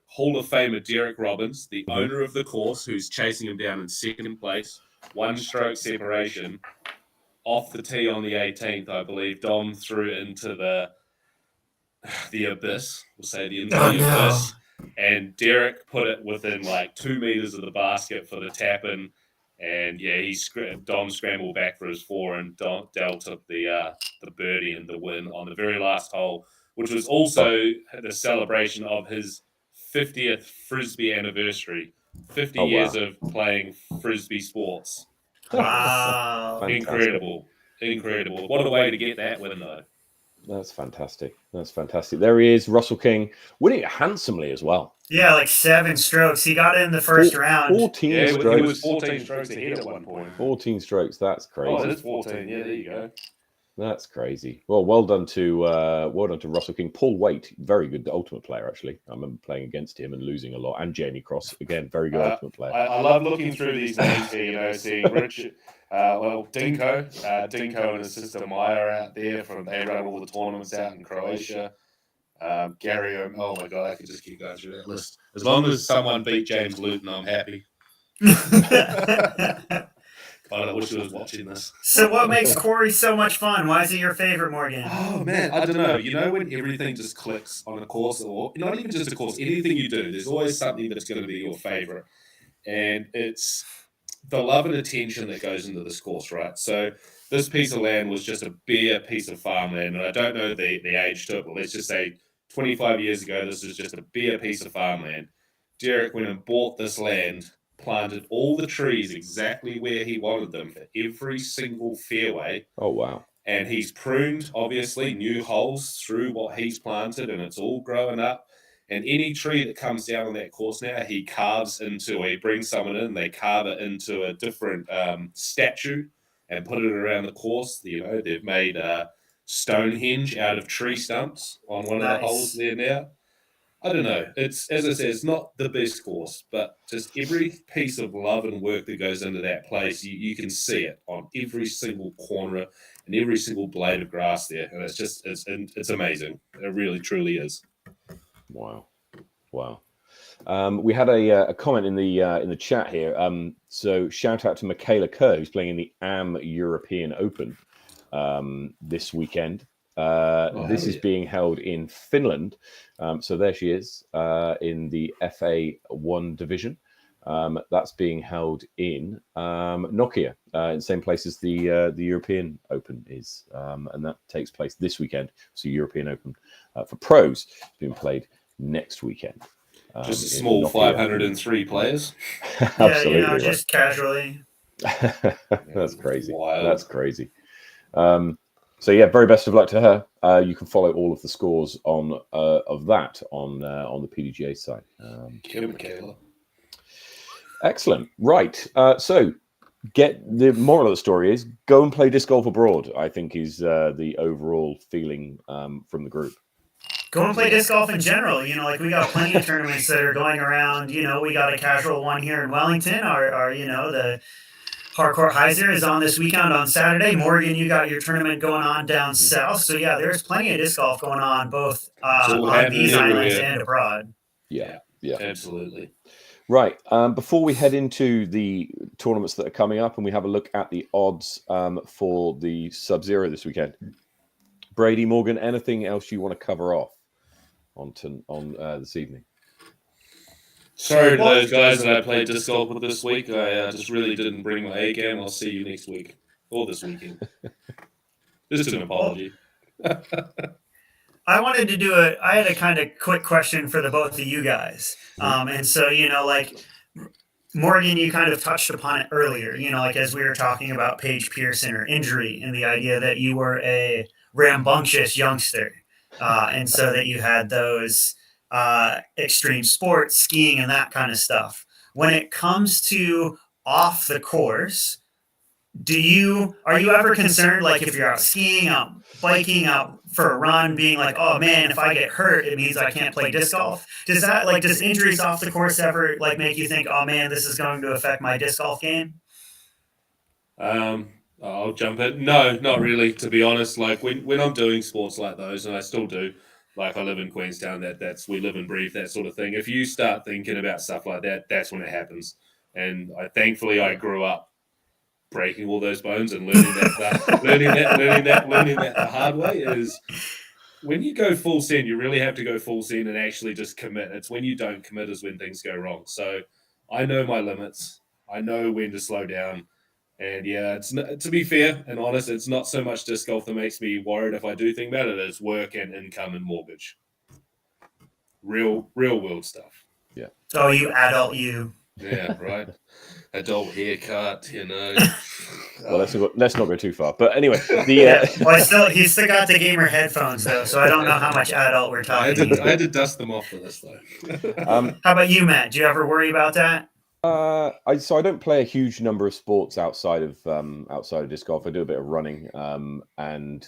Hall of Famer Derek Robbins, the owner of the course, who's chasing him down in second place. 1 stroke separation. Off the tee on the 18th, I believe, Dom threw into the abyss. We'll say the abyss. And Derek put it within like 2 meters of the basket for the tap-in. And Dom scrambled back for his 4, and Dell took the birdie and the win on the very last hole, which was also the celebration of his 50th Frisbee anniversary. 50 years of playing Frisbee sports. Wow. Incredible. What a way to get that win, though. That's fantastic. There he is, Russell King, winning it handsomely as well. Yeah, like 7 strokes. He got it in the first round. 14 strokes. He was 14 strokes ahead at one point. 14 strokes. That's crazy. Oh, it is 14. Yeah, there you go. That's crazy. Well, well done to Russell King. Paul Waite, very good ultimate player, actually. I remember playing against him and losing a lot. And Jamie Cross, again, very good ultimate player. I love looking through these names here, seeing Richard, Dinko and his sister Maya out there they run all the tournaments out in Croatia. Gary, oh my God, I could just keep going through that list. As long as someone beat James Luton, I'm happy. I wish I was watching this. So what makes Quarry so much fun? Why is it your favorite, Morgan? Oh, man, I don't know. You know when everything just clicks on a course, or not even just a course, anything you do, there's always something that's going to be your favorite. And it's the love and attention that goes into this course, right? So this piece of land was just a bare piece of farmland, and I don't know the age to it, but let's just say 25 years ago, this was just a bare piece of farmland. Derek went and bought this land, planted all the trees exactly where he wanted them for every single fairway. Oh, wow. And he's pruned, obviously, new holes through what he's planted, and it's all growing up. And any tree that comes down on that course now, he carves into, or he brings someone in, they carve it into a different statue and put it around the course. They've made Stonehenge out of tree stumps on one of the holes there now. I don't know. It's, as I said, it's not the best course, but just every piece of love and work that goes into that place, you can see it on every single corner and every single blade of grass there. And it's amazing. It really, truly is. Wow. We had a comment in the chat here. So shout out to Michaela Kerr, who's playing in the AM European Open this weekend. This is being held in Finland. So there she is in the FA1 division. That's being held in Nokia, in the same place as the European Open is. And that takes place this weekend. So European Open for pros is being played next weekend. Just a small 503 players. Absolutely. Yeah, just casually. That's crazy. Wild. That's crazy. So yeah, very best of luck to her. You can follow all of the scores of that on the PDGA site. Michaela. Excellent. Right. So get the moral of the story is go and play disc golf abroad. I think is the overall feeling from the group. Go and play disc golf in general. We got plenty of tournaments that are going around. We got a casual one here in Wellington. The Hardcore Heiser is on this weekend on Saturday. Morgan, you got your tournament going on down south. So yeah, there's plenty of disc golf going on both on these islands and abroad. Yeah, absolutely. Right. Before we head into the tournaments that are coming up and we have a look at the odds for the Sub-Zero this weekend, Brady, Morgan, anything else you want to cover off on this evening? Sorry to those guys that I played disc golf with this week. I just really didn't bring my A game. I'll see you next week or this weekend. Just an apology. I wanted to I had a kind of quick question for the both of you guys. And so, Morgan, you kind of touched upon it earlier, as we were talking about Paige Pearson or injury and the idea that you were a rambunctious youngster. And so that you had those extreme sports, skiing, and that kind of stuff. When it comes to off the course, are you ever concerned, like if you're out skiing, out biking, out for a run, being like, oh man, if I get hurt, it means I can't play disc golf? Does injuries off the course ever make you think, oh man, this is going to affect my disc golf game? I'll jump in. No, not really, to be honest. Like when I'm doing sports like those, and I still do, like I live in Queenstown, we live and breathe that sort of thing. If you start thinking about stuff like that, that's when it happens. And thankfully I grew up breaking all those bones and learning that the hard way is when you go full send, you really have to go full send and actually just commit. It's when you don't commit is when things go wrong. So I know my limits. I know when to slow down. And yeah, to be fair and honest, it's not so much disc golf that makes me worried if I do think about it. It's work and income and mortgage. Real world stuff. Yeah. Oh, you adult you. Yeah, right. Adult haircut, Well, let's not go too far. But anyway, he's still got the gamer headphones though, so I don't know how much adult we're talking. I had to dust them off for this though. How about you, Matt? Do you ever worry about that? I don't play a huge number of sports outside of disc golf. I do a bit of running, and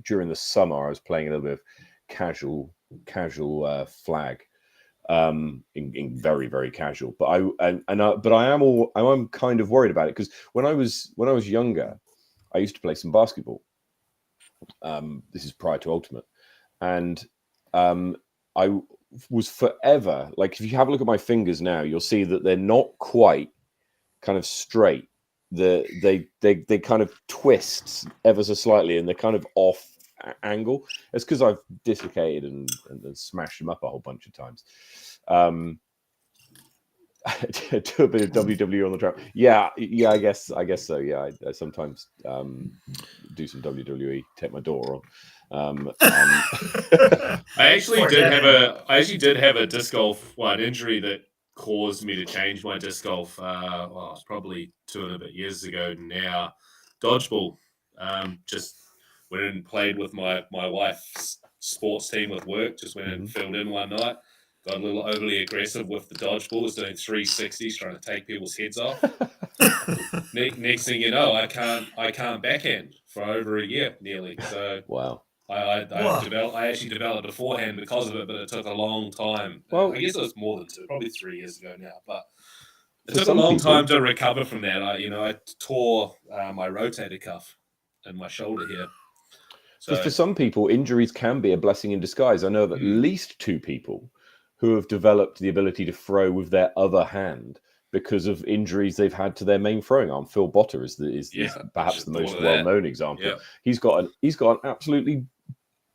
during the summer I was playing a little bit of casual flag, in very, very casual. But I am kind of worried about it, because when I was younger, I used to play some basketball. This is prior to Ultimate, and I was forever, like, if you have a look at my fingers now, you'll see that they're not quite kind of straight. They kind of twist ever so slightly, and they're kind of off angle. It's because I've dislocated and smashed them up a whole bunch of times. Do a bit of WWE on the track. Yeah, I guess so. Yeah, I sometimes do some WWE, take my daughter on. I actually did have a disc golf injury that caused me to change my disc golf. It's probably 2 and a bit years ago now. Dodgeball. Just went and played with my wife's sports team with work. Just went and filled in one night. Got a little overly aggressive with the dodgeballs, doing 360s, trying to take people's heads off. Next thing you know, I can't backhand for over a year nearly. So wow. I actually developed a forehand because of it, but it took a long time. Well, I guess it was more than 2, probably 3 years ago now. But it took a long time to recover from that. I tore my rotator cuff in my shoulder here. So for some people, injuries can be a blessing in disguise. I know of at least 2 people who have developed the ability to throw with their other hand because of injuries they've had to their main throwing arm. Phil Botter is perhaps the most well-known example. Yeah. He's got an absolutely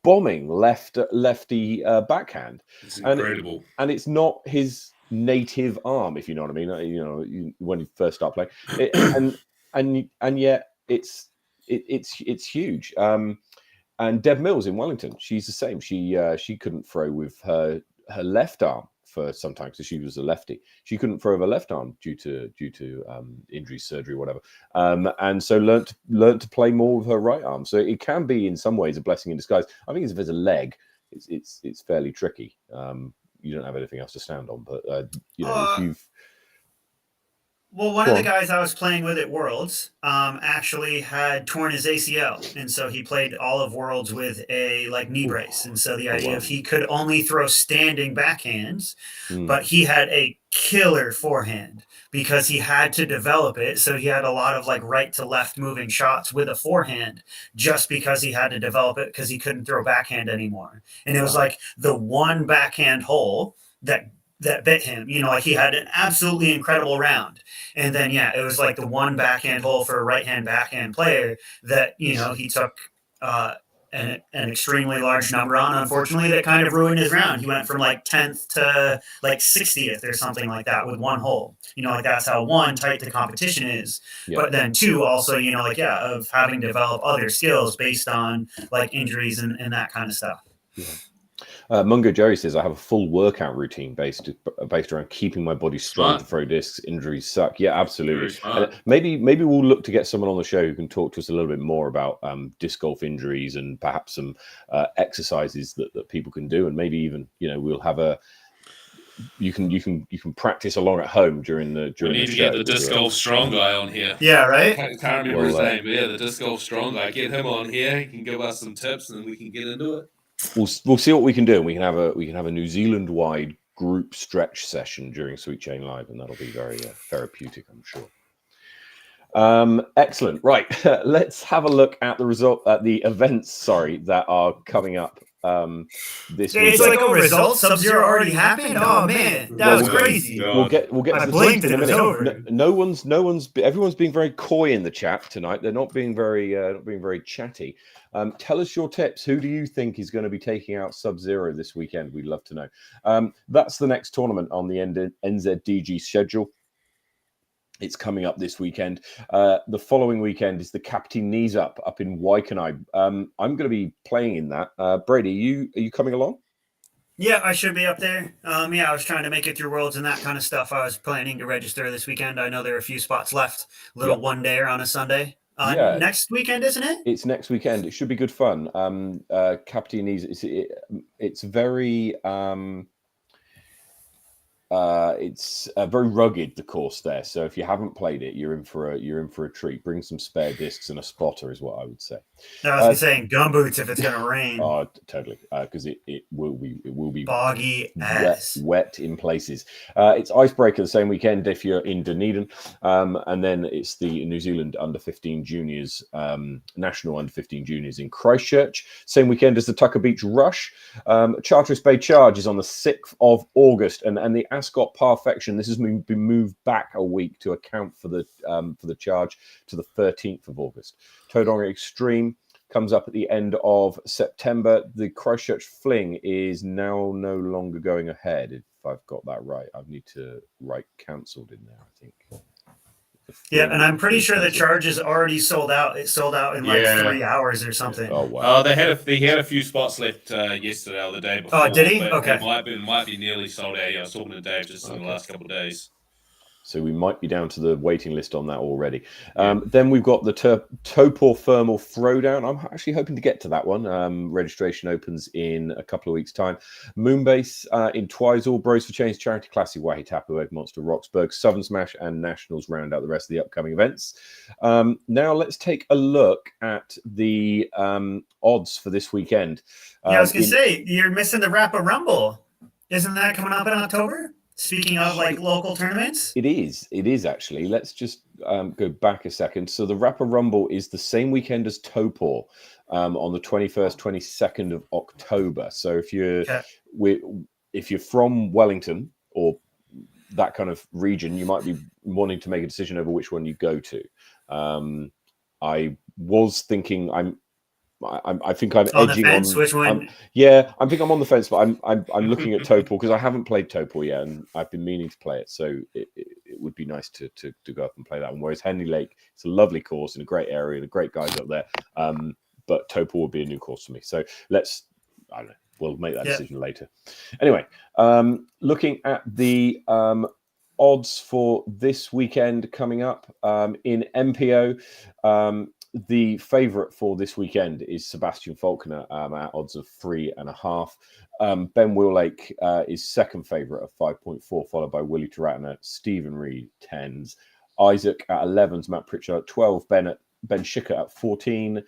bombing lefty backhand. It's incredible, and it's not his native arm, if you know what I mean. You know, when you first start playing, and yet it's huge. And Deb Mills in Wellington, she's the same. She couldn't throw with her left arm for some time because she was a lefty. She couldn't throw with her left arm due to injury, surgery, whatever. And so learnt to play more with her right arm. So it can be in some ways a blessing in disguise. I think if there's a leg, it's fairly tricky. You don't have anything else to stand on, but if you've Well, one of the guys I was playing with at Worlds actually had torn his ACL, and so he played all of Worlds with a knee brace. And so the idea of he could only throw standing backhands, but he had a killer forehand because he had to develop it. So he had a lot of right to left moving shots with a forehand just because he had to develop it because he couldn't throw backhand anymore. And it was the one backhand hole that bit him, he had an absolutely incredible round. And then, it was the one backhand hole for a right-hand backhand player that, he took an extremely large number on, unfortunately, that kind of ruined his round. He went from 10th to 60th or something like that with one hole. That's how, 1, tight the competition is. Yeah. But then 2, also, of having developed other skills based on injuries and that kind of stuff. Yeah. Mungo Jerry says, I have a full workout routine based around keeping my body strong to throw discs. Injuries suck. Yeah, absolutely. Maybe we'll look to get someone on the show who can talk to us a little bit more about disc golf injuries and perhaps some exercises that people can do. And maybe even, we'll have you can practice along at home during the show. We need to get the disc golf strong guy on here. Yeah, right? Can't remember his name. But the disc golf strong guy. Get him on here. He can give us some tips and then we can get into it. We'll see what we can do, and we can have a New Zealand wide group stretch session during Sweet Chain Live, and that'll be very therapeutic, I'm sure. Excellent. Right, let's have a look at the events that are coming up this week. It's like a result. Sub-Zero already happened. Oh man, that was crazy. We'll get to the blinked and it was over. Everyone's being very coy in the chat tonight. They're not being very chatty. Tell us your tips. Who do you think is going to be taking out Sub-Zero this weekend? We'd love to know. That's the next tournament on the NZDG schedule. It's coming up this weekend. The following weekend is the Captain Knees Up in Waikanae. I'm going to be playing in that. Brady, are you coming along? Yeah, I should be up there. I was trying to make it through Worlds and that kind of stuff. I was planning to register this weekend. I know there are a few spots left. One day on a Sunday. Next weekend, isn't it? It's next weekend. It should be good fun. Captain Knees, it's very... It's very rugged, the course there. So if you haven't played it, you're in for a treat. Bring some spare discs and a spotter, is what I would say. I was saying gumboots if it's going to rain. Oh, totally, because it will be Boggy ass. wet in places. It's Icebreaker the same weekend if you're in Dunedin, and then it's the New Zealand Under-15 Juniors, National Under-15 Juniors in Christchurch. Same weekend as the Tucker Beach Rush. Charteris Bay Charge is on the 6th of August, and the Ascot Parfection. This has been moved back a week to account for the charge to the 13th of August. Tauranga Extreme comes up at the end of September. The Christchurch Fling is now no longer going ahead, if I've got that right. I need to write cancelled in there, I think. Yeah, and I'm pretty sure the charge is already sold out. It sold out in like 3 hours or something. Oh wow! They had a few spots left yesterday or the day before. Oh, did he? Okay. It might be nearly sold out. Yeah, I was talking to Dave just in the last couple of days. So we might be down to the waiting list on that already. Then we've got the Topor Thermal Throwdown. I'm actually hoping to get to that one. Registration opens in a couple of weeks' time. Moonbase in Twizel, Bros for Change, Charity Classic, Wahitapu, Egg Monster, Roxburgh, Southern Smash, and Nationals round out the rest of the upcoming events. Now let's take a look at the odds for this weekend. I was going to say, you're missing the Rappa Rumble. Isn't that coming up in October? Speaking of like local tournaments? It is actually. Let's just go back a second. So the Rappa Rumble is the same weekend as Topor on the 21st, 22nd of October. So if you're from Wellington or that kind of region, you might be wanting to make a decision over which one you go to. I was thinking I think I'm on edging the fence, on. Which one? I think I'm on the fence, but I'm looking at Topor because I haven't played Topor yet, and I've been meaning to play it. So it would be nice to go up and play that one. Whereas Henley Lake, it's a lovely course in a great area, and a great guys up there. But Topor would be a new course for me. So I don't know. We'll make that decision later. Anyway, looking at the odds for this weekend coming up in MPO. The favourite for this weekend is Sebastian Faulkner at odds of 3.5. Ben Wheellake is second favourite at 5.4, followed by Willie Taratner, Stephen Reed 10s, Isaac at 11s, Matt Pritchard at 12, Ben Schicker at 14,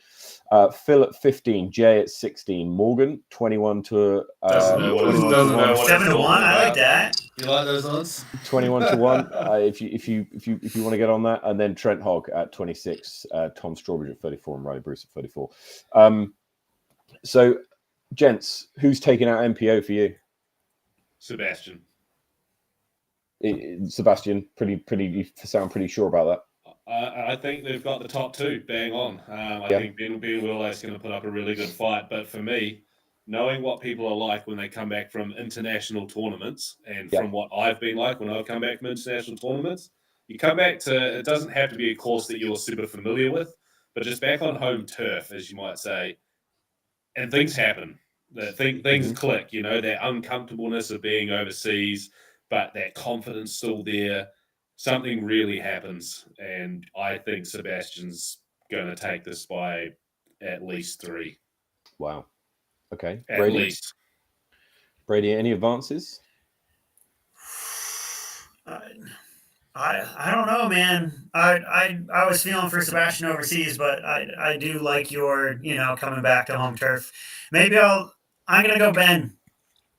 Phil at 15, Jay at 16, Morgan 21 to 7 to 1. I like that. You like those odds? 21 to 1. If you want to get on that, and then Trent Hogg at 26, Tom Strawbridge at 34, and Riley Bruce at 34. So, gents, who's taking out MPO for you? Sebastian. Sebastian, you sound pretty sure about that. I think they've got the top two bang on. I think Ben Wheellake's going to put up a really good fight. But for me, knowing what people are like when they come back from international tournaments, and from what I've been like when I've come back from international tournaments, you come back to, it doesn't have to be a course that you're super familiar with, but just back on home turf, as you might say, and things happen. Things click, that uncomfortableness of being overseas, but that confidence still there. Something really happens, and I think Sebastian's going to take this by at least 3. Wow. Okay. At least. Brady, any advances? I don't know, man. I was feeling for Sebastian overseas, but I do like your, coming back to home turf. Maybe I'm going to go Ben.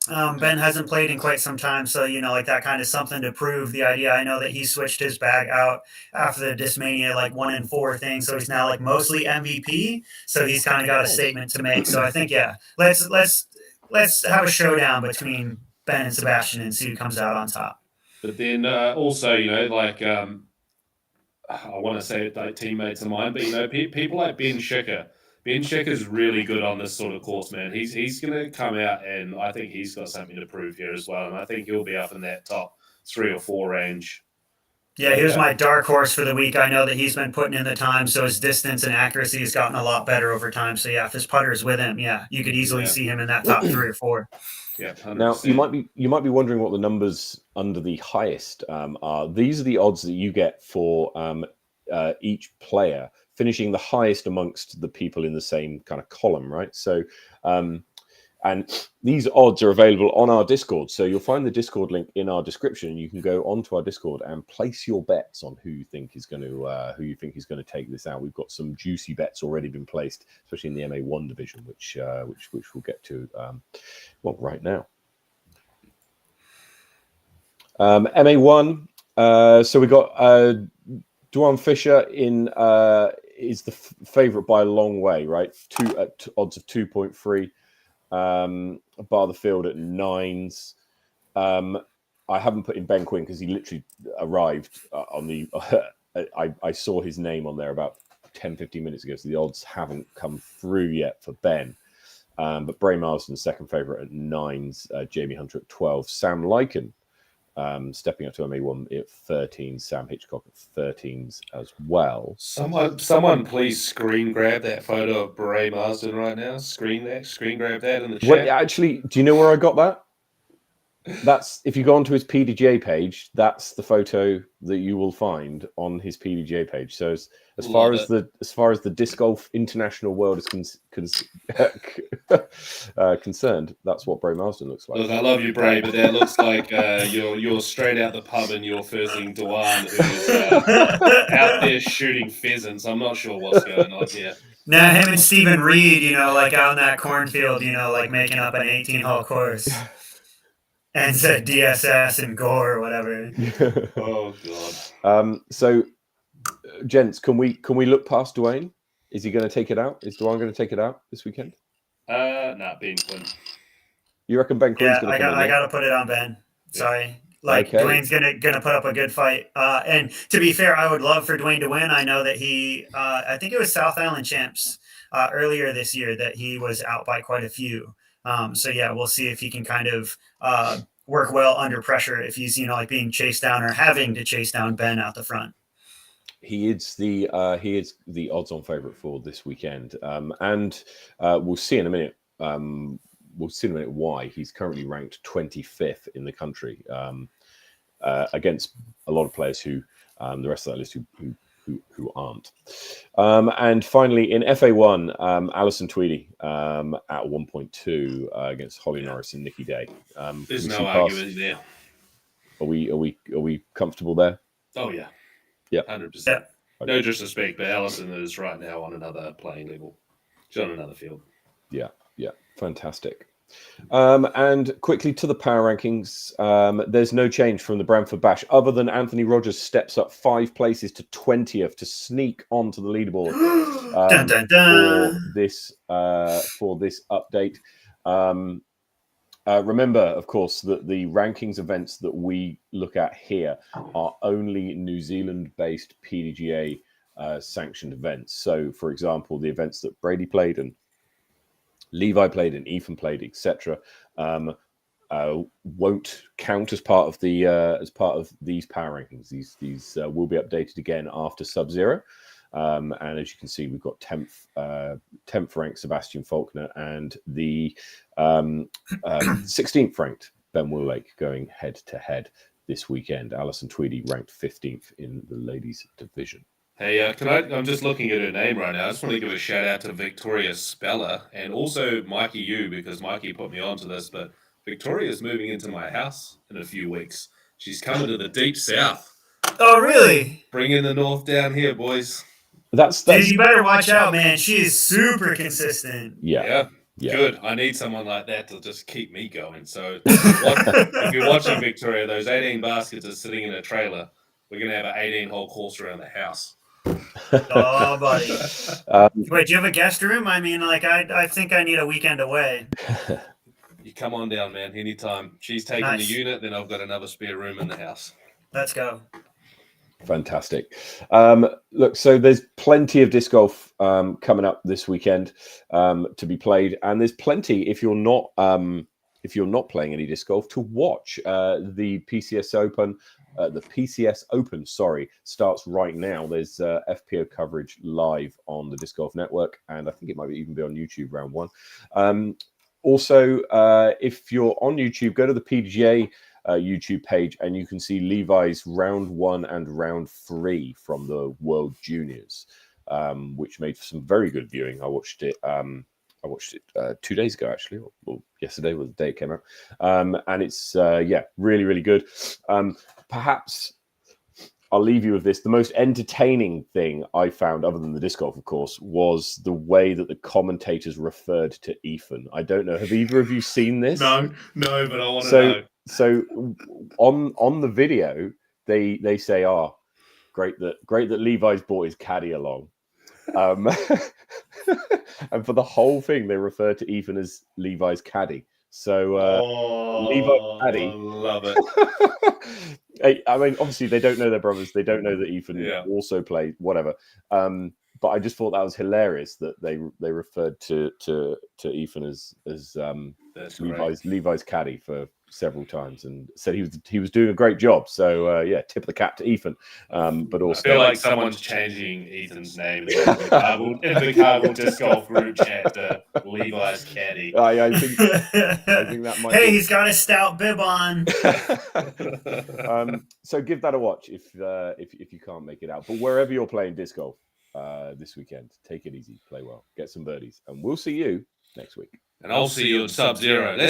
Ben hasn't played in quite some time, so like that kind of something to prove the idea. I know that he switched his bag out after the Discmania 1-4 thing, so he's now mostly MVP. So he's kind of got a statement to make. So I think let's have a showdown between Ben and Sebastian and see who comes out on top. But then also I want to say it teammates of mine, but people like Ben Schicker. Ben Schicker's really good on this sort of course, man. He's going to come out, and I think he's got something to prove here as well. And I think he'll be up in that top 3 or 4 range. Yeah, he was my dark horse for the week. I know that he's been putting in the time, so his distance and accuracy has gotten a lot better over time. So if his putter's with him, you could easily see him in that top 3 or 4. Yeah. 100%. Now you might be wondering what the numbers under the highest are. These are the odds that you get for each player finishing the highest amongst the people in the same kind of column, right? So And these odds are available on our Discord. So you'll find the Discord link in our description. You can go onto our Discord and place your bets on who you think is going to take this out. We've got some juicy bets already been placed, especially in the MA1 division, which we'll get to right now. MA1. So we got Duan Fisher in is the favorite by a long way, right? Odds of 2.3. Bar the field at 9s. I haven't put in Ben Quinn because he literally arrived on the. I saw his name on there about 10-15 minutes ago, so the odds haven't come through yet for Ben. But Bray Marsden, second favourite at 9s. Jamie Hunter at 12. Sam Lycan stepping up to MA1 at 13. Sam Hitchcock at 13s as well. Someone please screen grab that photo of Bray Marsden right now. Screen grab that in the chat. Wait, actually, do you know where I got that? That's if you go onto his PDGA page, that's the photo that you will find on his PDGA page. So as far as the disc golf international world is concerned, that's what Bray Marsden looks like. Look, I love you, Bray, but that looks like you're straight out the pub and you're fizzing Duan, who's out there shooting pheasants. I'm not sure what's going on here. Now him and Stephen Reed, out in that cornfield, making up an 18-hole course. And said DSS and Gore or whatever. Oh God. So, gents, can we look past Dwayne? Is he going to take it out? Is Duan going to take it out this weekend? Nah, Ben Quinn. You reckon Ben Quinn's going to come in? I got to put it on Ben. Sorry. Okay. Dwayne's gonna put up a good fight. And to be fair, I would love for Dwayne to win. I know that he, I think it was South Island Champs earlier this year that he was out by quite a few. So yeah, we'll see if he can kind of work well under pressure if he's being chased down or having to chase down Ben out the front. He is the odds-on favourite for this weekend, and we'll see in a minute. We'll see in a minute why he's currently ranked 25th in the country against a lot of players who the rest of that list who aren't. And finally, in FA1, Alison Tweedy at 1.2 against Holly Norris and Nikki Day. There's no argument there. Are we comfortable there? Oh yeah, yeah, 100%. Yeah. No disrespect, but Alison is right now on another playing level. She's on another field. Yeah, fantastic. And quickly to the power rankings, there's no change from the Bramford Bash other than Anthony Rogers steps up 5 places to 20th to sneak onto the leaderboard dun, dun, dun. For this update. Remember, of course, that the rankings events that we look at here are only New Zealand-based PDGA sanctioned events. So, for example, the events that Brady played and Levi played and Ethan played, etc., won't count as part of these power rankings. These will be updated again after Sub-Zero, and as you can see, we've got 10th ranked Sebastian Faulkner and the 16th ranked Ben Woolake going head to head this weekend. Alison Tweedy ranked 15th in the ladies division. Hey, I'm just looking at her name right now. I just want to give a shout out to Victoria Speller and also Mikey Yu, because Mikey put me onto this, but Victoria's moving into my house in a few weeks. She's coming to the deep south. Oh, really? Bringing the north down here, boys. That's Dude, you better watch out, man. She is super consistent. Yeah. Good. I need someone like that to just keep me going. So if you're watching Victoria, those 18 baskets are sitting in a trailer. We're going to have an 18-hole course around the house. Oh, buddy. Wait, do you have a guest room? I mean, I think I need a weekend away. You come on down, man, anytime. She's taking the unit, then I've got another spare room in the house. Let's go. Fantastic. Look, so there's plenty of disc golf coming up this weekend to be played, and there's plenty if you're not playing any disc golf to watch. The PCS Open. The PCS Open, starts right now. There's FPO coverage live on the Disc Golf Network, and I think it might even be on YouTube round 1. Also, if you're on YouTube, go to the PDGA YouTube page, and you can see Levi's round 1 and round 3 from the World Juniors, which made for some very good viewing. I watched it I watched it 2 days ago, actually, or yesterday was the day it came out. And it's, really, really good. Perhaps I'll leave you with this. The most entertaining thing I found, other than the disc golf, of course, was the way that the commentators referred to Ethan. I don't know. Have either of you seen this? No, but I want to know. So on the video, they say, great that Levi's brought his caddy along. And for the whole thing, they refer to Ethan as Levi's caddy. So Levi's caddy. I love it. I mean, obviously, they don't know their brothers. They don't know that Ethan also played whatever. But I just thought that was hilarious that they referred to Ethan as Levi's caddy for several times, and said he was doing a great job. So tip of the cap to Ethan. But also, I feel like someone's changing Ethan's name in the Carbon Disc Golf group chat to Levi's caddy. I think that might. Hey, he's got a stout bib on. So give that a watch if you can't make it out. But wherever you're playing disc golf this weekend, take it easy, play well, get some birdies, and we'll see you next week. And I'll see you in Sub-Zero.